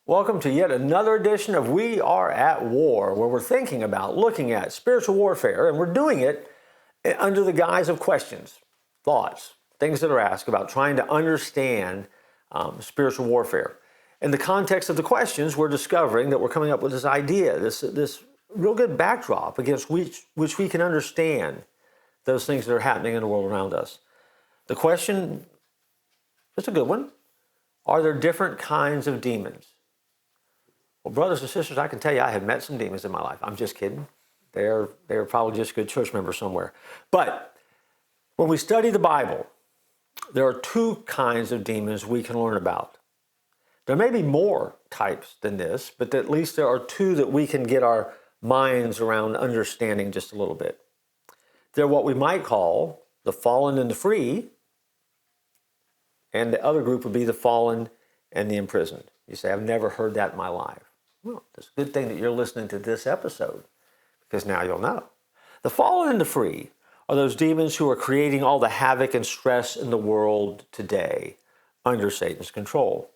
Welcome to yet another edition of We Are at War, where we're thinking about looking at spiritual warfare, and we're doing it under the guise of questions, thoughts, things that are asked about trying to understand spiritual warfare. In the context of the questions, we're discovering that we're coming up with this idea, this real good backdrop against which we can understand those things that are happening in the world around us. The question is a good one. Are there different kinds of demons? Well, brothers and sisters, I can tell you I have met some demons in my life. I'm just kidding. They're probably just good church members somewhere. But when we study the Bible, there are two kinds of demons we can learn about. There may be more types than this, but at least there are two that we can get our minds around understanding just a little bit. They're what we might call the fallen and the free, and the other group would be the fallen and the imprisoned. You say, I've never heard that in my life. Well, it's a good thing that you're listening to this episode, because now you'll know. The fallen and the free are those demons who are creating all the havoc and stress in the world today under Satan's control.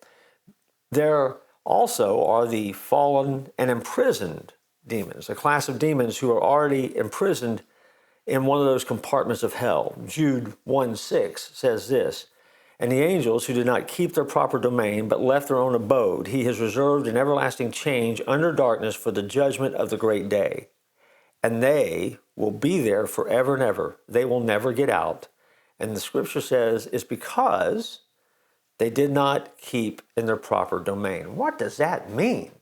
There also are the fallen and imprisoned demons, a class of demons who are already imprisoned in one of those compartments of hell. Jude 1:6 says this, "And the angels who did not keep their proper domain, but left their own abode, he has reserved in everlasting change under darkness for the judgment of the great day. And they will be there forever and ever. They will never get out." And the scripture says it's because they did not keep in their proper domain. What does that mean?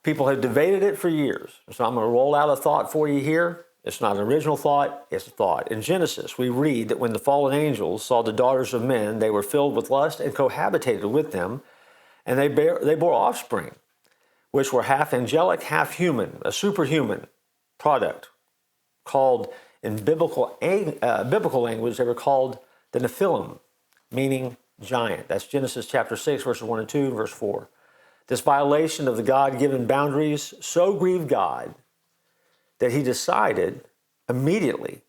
People have debated it for years. So I'm going to roll out a thought for you here. It's not an original thought, it's a thought. In Genesis, we read that when the fallen angels saw the daughters of men, they were filled with lust and cohabitated with them, and they bore offspring, which were half angelic, half human, a superhuman product, called in biblical language, they were called the Nephilim, meaning giant. That's Genesis chapter 6, verses 1 and 2, and verse 4. This violation of the God-given boundaries so grieved God that he decided immediately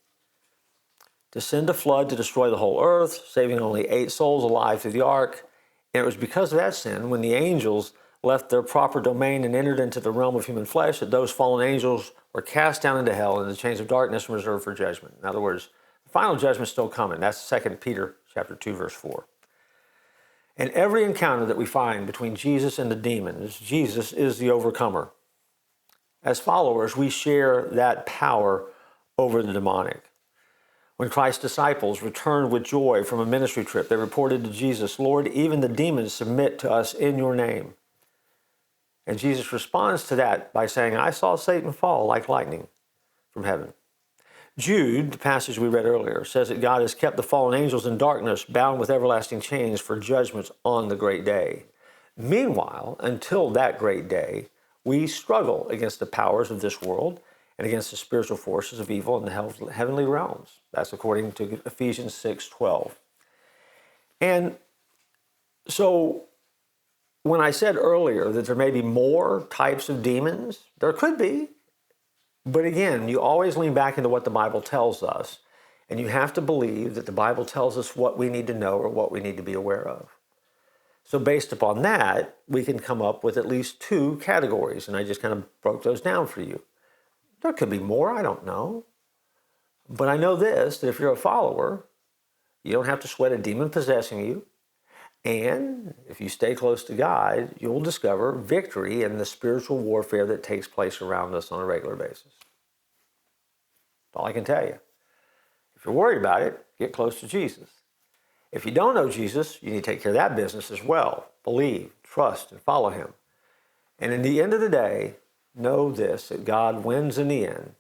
to send a flood to destroy the whole earth, saving only 8 souls alive through the ark. And it was because of that sin, when the angels left their proper domain and entered into the realm of human flesh, that those fallen angels were cast down into hell in the chains of darkness and reserved for judgment. In other words, the final judgment is still coming. That's 2 Peter chapter 2, verse 4. And every encounter that we find between Jesus and the demons, Jesus is the overcomer. As followers, we share that power over the demonic. When Christ's disciples returned with joy from a ministry trip, they reported to Jesus, "Lord, even the demons submit to us in your name." And Jesus responds to that by saying, "I saw Satan fall like lightning from heaven." Jude, the passage we read earlier, says that God has kept the fallen angels in darkness, bound with everlasting chains for judgments on the great day. Meanwhile, until that great day, we struggle against the powers of this world and against the spiritual forces of evil in the heavenly realms. That's according to Ephesians 6:12. And so when I said earlier that there may be more types of demons, there could be. But again, you always lean back into what the Bible tells us, and you have to believe that the Bible tells us what we need to know or what we need to be aware of. So based upon that, we can come up with at least 2 categories, and I just kind of broke those down for you. There could be more, I don't know. But I know this, that if you're a follower, you don't have to sweat a demon possessing you, and if you stay close to God, you'll discover victory in the spiritual warfare that takes place around us on a regular basis. That's all I can tell you. If you're worried about it, get close to Jesus. If you don't know Jesus, you need to take care of that business as well. Believe, trust, and follow him. And in the end of the day, know this, that God wins in the end,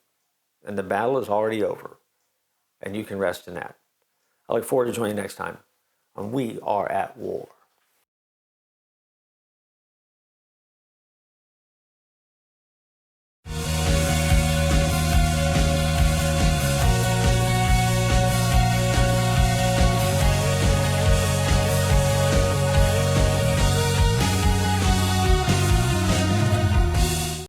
and the battle is already over, and you can rest in that. I look forward to joining you next time on We Are at War.